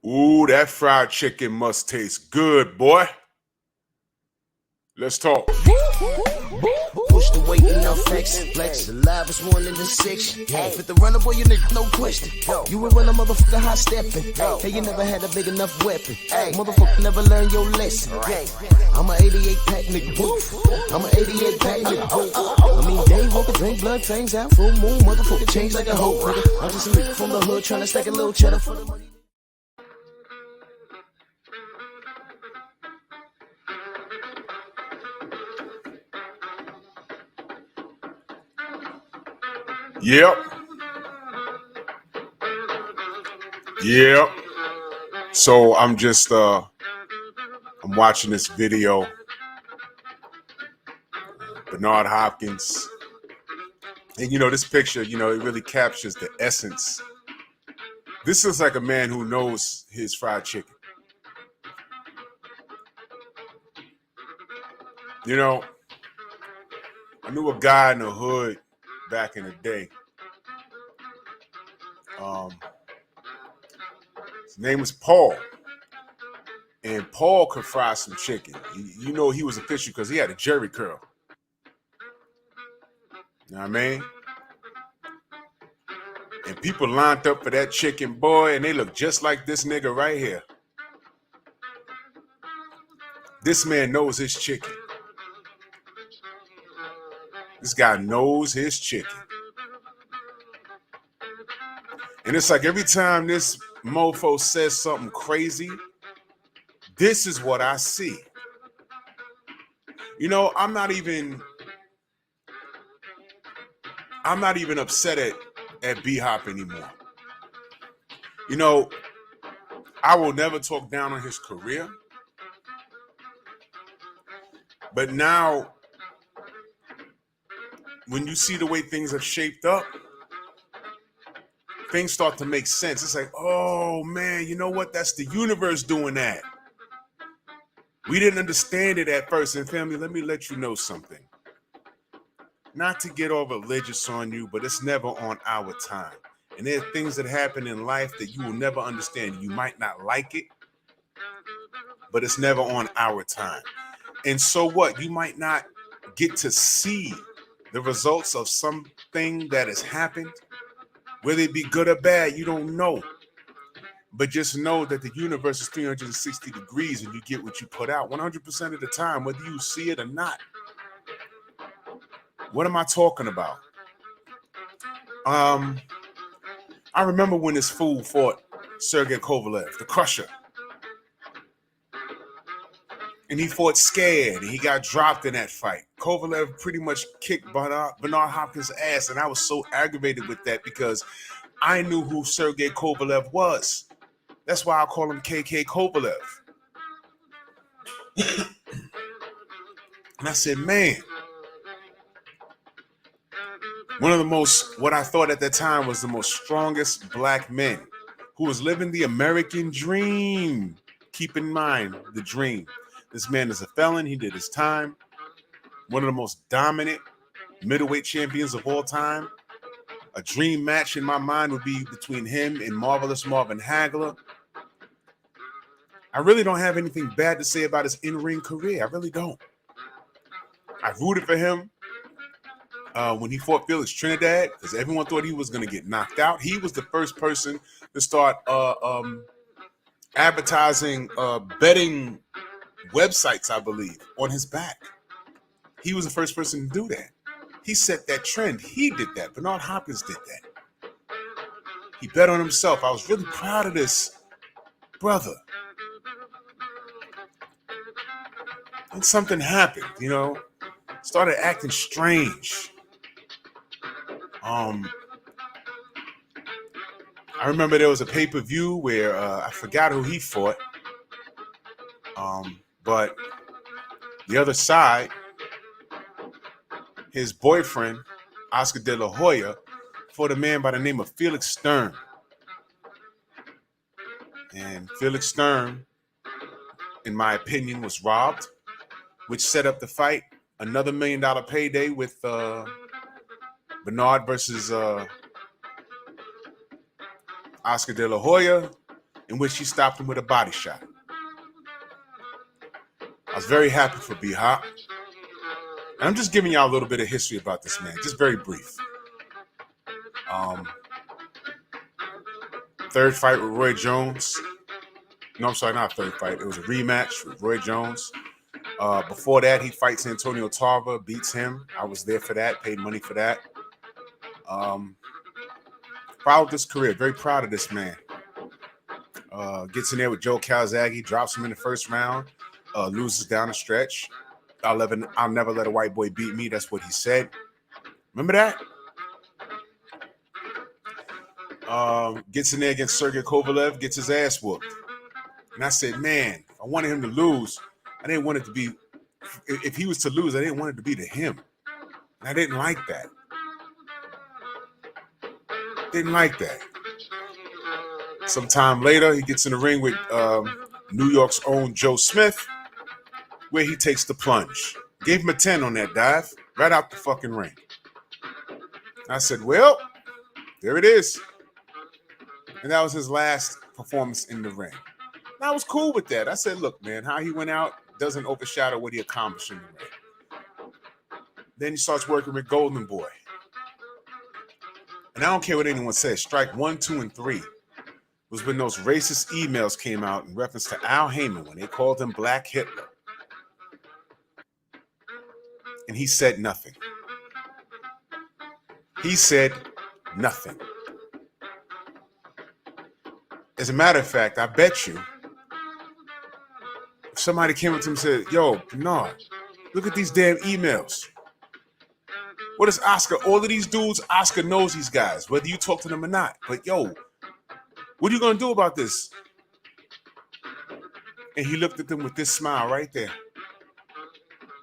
Ooh, that fried chicken must taste good, boy. Let's talk. Push the weight and flex. Flex alive is 1 in the 6. Fit the runner, boy, you nigga, no question. You will run a motherfucker high stepping. Hey, you never had a big enough weapon. Motherfucker never learned your lesson. I'm a 88 pack nigga. I'm a 88 pack nigga. I mean, day walker, drink blood, fangs out, full moon. Motherfucker change like a hoe, nigga. I'm just a nigga from the hood trying to stack a little cheddar for the money. Yep. So I'm just I'm watching this video. Bernard Hopkins. And this picture, it really captures the essence. This looks like a man who knows his fried chicken. I knew a guy in the hood back in the day. His name was Paul. And Paul could fry some chicken. He was official because he had a jerry curl. You know what I mean? And people lined up for that chicken, boy, and they look just like this nigga right here. This man knows his chicken. This guy knows his chicken. And it's like every time this mofo says something crazy, this is what I see. I'm not even upset at B-Hop anymore. I will never talk down on his career. But now, when you see the way things have shaped up, things start to make sense. It's like, oh man, you know what? That's the universe doing that. We didn't understand it at first. And family, let me let you know something. Not to get all religious on you, but it's never on our time. And there are things that happen in life that you will never understand. You might not like it, but it's never on our time. And so what? You might not get to see the results of something that has happened. Whether it be good or bad, you don't know. But just know that the universe is 360 degrees and you get what you put out 100% of the time, whether you see it or not. What am I talking about? I remember when this fool fought Sergey Kovalev, the Crusher. And he fought scared, and he got dropped in that fight. Kovalev pretty much kicked Bernard Hopkins' ass, and I was so aggravated with that because I knew who Sergey Kovalev was. That's why I call him KK Kovalev. And I said, man, one of the most, what I thought at that time was the most strongest black men who was living the American dream. Keep in mind the dream. This man is a felon. He did his time. One of the most dominant middleweight champions of all time. A dream match in my mind would be between him and Marvelous Marvin Hagler. I really don't have anything bad to say about his in-ring career. I really don't. I rooted for him when he fought Felix Trinidad because everyone thought he was going to get knocked out. He was the first person to start advertising betting websites, I believe, on his back. He was the first person to do that. He set that trend. He did that. Bernard Hopkins did that. He bet on himself. I was really proud of this brother. And something happened, started acting strange. I remember there was a pay-per-view where I forgot who he fought. But the other side, his boyfriend, Oscar De La Hoya, fought a man by the name of Felix Stern. And Felix Stern, in my opinion, was robbed, which set up the fight. Another $1 million payday with Bernard versus Oscar De La Hoya. in which he stopped him with a body shot. I was very happy for B-Hop. And I'm just giving y'all a little bit of history about this man, just very brief. Third fight with Roy Jones. No, I'm sorry, not a third fight. It was a rematch with Roy Jones. Before that, he fights Antonio Tarver, beats him. I was there for that, paid money for that. Followed this career, very proud of this man. Gets in there with Joe Calzaghe, drops him in the first round, loses down the stretch. I'll never let a white boy beat me. That's what he said. Remember that? Gets in there against Sergey Kovalev, gets his ass whooped. And I said, man, I wanted him to lose. I didn't want it to be, if he was to lose, I didn't want it to be to him. And I didn't like that. Didn't like that. Sometime later, he gets in the ring with New York's own Joe Smith, where he takes the plunge. Gave him a 10 on that dive, right out the fucking ring. I said, well, there it is. And that was his last performance in the ring. And I was cool with that. I said, look, man, how he went out doesn't overshadow what he accomplished in the ring. Then he starts working with Golden Boy. And I don't care what anyone says. Strike 1, 2, and 3 was when those racist emails came out in reference to Al Heyman when they called him Black Hitler. And he said nothing. He said nothing. As a matter of fact, I bet you if somebody came up to him and said, yo, Bernard, look at these damn emails. What is Oscar? All of these dudes, Oscar knows these guys, whether you talk to them or not. But yo, what are you going to do about this? And he looked at them with this smile right there.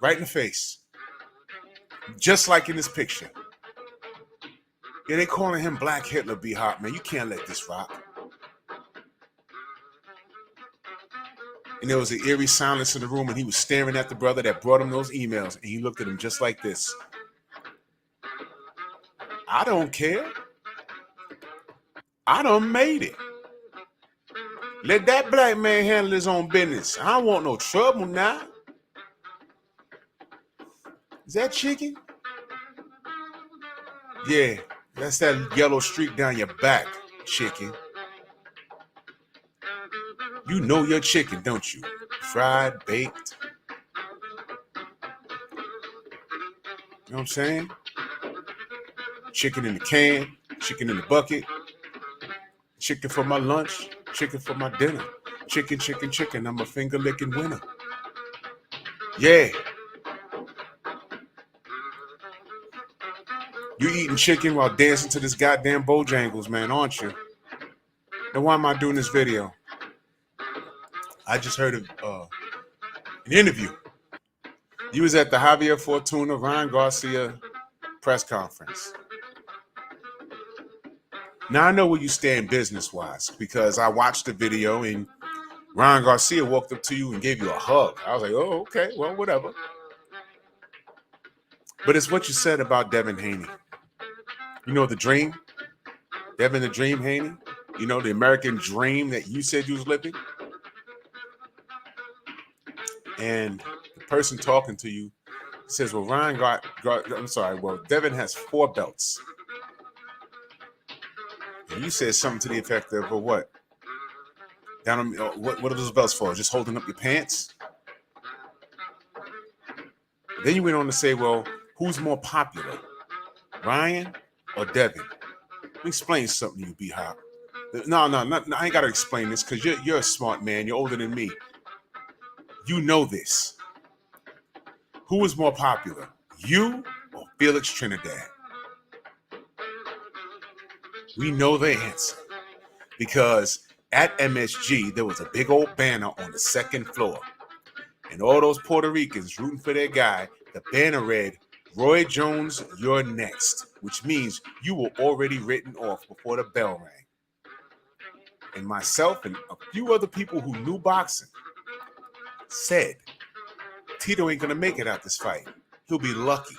Right in the face. Just like in this picture. Yeah, they calling him Black Hitler, B-Hop, man. You can't let this rock. And there was an eerie silence in the room, and he was staring at the brother that brought him those emails, and he looked at him just like this. I don't care. I done made it. Let that black man handle his own business. I don't want no trouble now. Is that chicken? Yeah, that's that yellow streak down your back, chicken. You know your chicken, don't you? Fried, baked. You know what I'm saying? Chicken in the can, chicken in the bucket, chicken for my lunch, chicken for my dinner. Chicken, chicken, chicken. I'm a finger-licking winner. Yeah. You eating chicken while dancing to this goddamn Bojangles, man, aren't you? Then why am I doing this video? I just heard of an interview. You was at the Javier Fortuna, Ryan Garcia press conference. Now I know where you stand business-wise because I watched the video and Ryan Garcia walked up to you and gave you a hug. I was like, oh, okay, well, whatever. But it's what you said about Devin Haney. You know the dream? Devin the Dream Haney? You know the American dream that you said you was living? And the person talking to you says, well, Devin has 4 belts. And you said something to the effect of, well, what? What are those belts for? Just holding up your pants? Then you went on to say, well, who's more popular, Ryan or Devin? Let me explain something to you, B-Hop. No, I ain't got to explain this because you're a smart man. You're older than me. You know this. Who is more popular, you or Felix Trinidad? We know the answer because at MSG, there was a big old banner on the 2nd floor. And all those Puerto Ricans rooting for their guy, the banner read, Roy Jones, you're next, which means you were already written off before the bell rang. And myself and a few other people who knew boxing said, Tito ain't going to make it out this fight. He'll be lucky.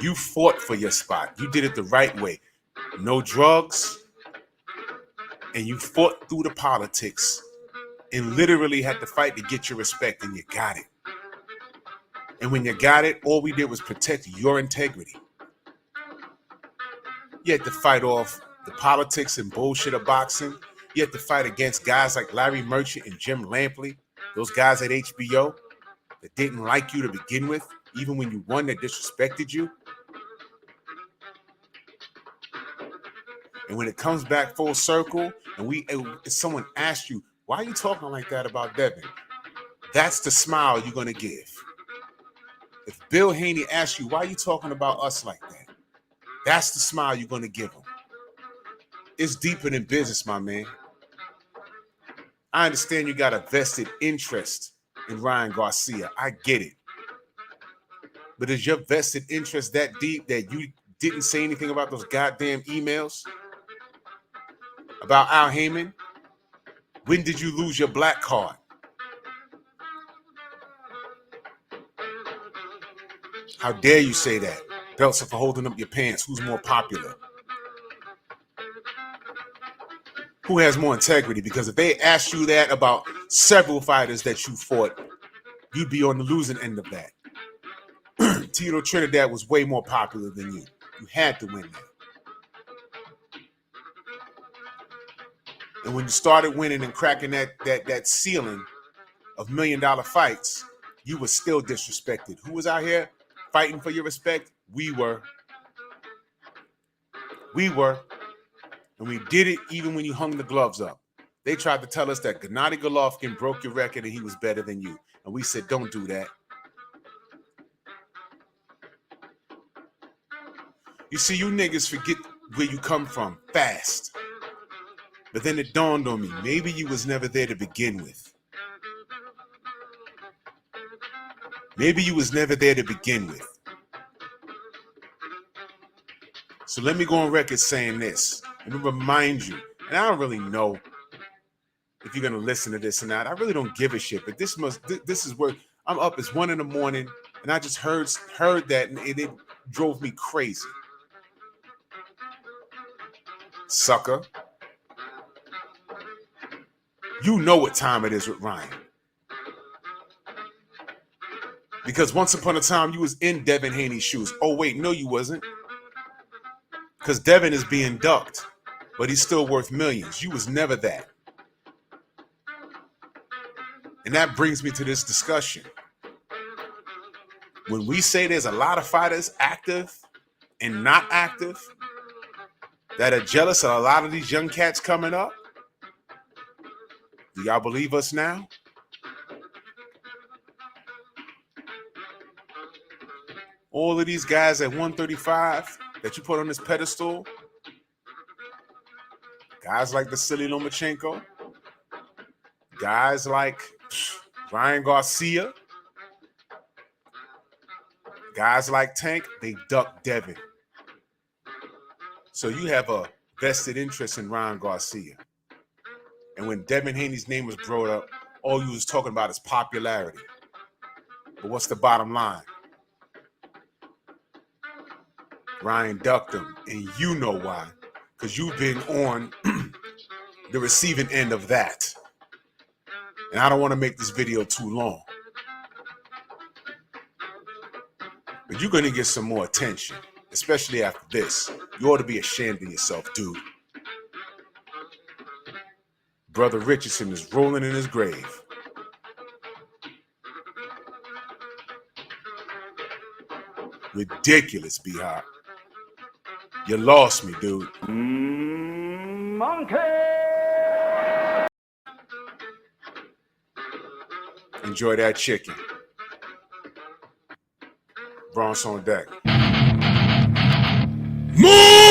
You fought for your spot. You did it the right way. no drugs, and you fought through the politics and literally had to fight to get your respect, and you got it. And when you got it, all we did was protect your integrity. You had to fight off the politics and bullshit of boxing. You had to fight against guys like Larry Merchant and Jim Lampley, those guys at HBO that didn't like you to begin with, even when you won, that disrespected you. And when it comes back full circle, and someone asks you, why are you talking like that about Devin? That's the smile you're going to give. If Bill Haney asks you, why are you talking about us like that? That's the smile you're going to give him. It's deeper than business, my man. I understand you got a vested interest in Ryan Garcia. I get it. But is your vested interest that deep that you didn't say anything about those goddamn emails about Al Heyman? When did you lose your black card? How dare you say that? Belts are for holding up your pants. Who's more popular? Who has more integrity? Because if they asked you that about several fighters that you fought, you'd be on the losing end of that. Tito Trinidad was way more popular than you. You had to win that. And when you started winning and cracking that ceiling of $1 million fights, you were still disrespected. Who was out here fighting for your respect? We were. And we did it even when you hung the gloves up. They tried to tell us that Gennady Golovkin broke your record and he was better than you. And we said, don't do that. You see, you niggas forget where you come from fast. But then it dawned on me, maybe you was never there to begin with. Maybe you was never there to begin with. So let me go on record saying this. Let me remind you, and I don't really know if you're going to listen to this or not. I really don't give a shit, but this is where I'm up. It's 1 a.m, and I just heard that, and it drove me crazy. Sucker. You know what time it is with Ryan. Because once upon a time, you was in Devin Haney's shoes. Oh, wait, no, you wasn't. Because Devin is being ducked, but he's still worth millions. You was never that. And that brings me to this discussion. When we say there's a lot of fighters active and not active that are jealous of a lot of these young cats coming up, do y'all believe us now? All of these guys at 135 that you put on this pedestal, guys like Vasily Lomachenko, guys like Ryan Garcia, guys like Tank, they duck Devin. So you have a vested interest in Ryan Garcia. And when Devin Haney's name was brought up, all you was talking about is popularity. But what's the bottom line? Ryan ducked him, and you know why. Because you've been on the receiving end of that. And I don't want to make this video too long. But you're going to get some more attention, especially after this. You ought to be ashamed of yourself, dude. Brother Richardson is rolling in his grave. Ridiculous, B-Hop. You lost me, dude. Monkey! Enjoy that chicken. Bronx on deck. Move!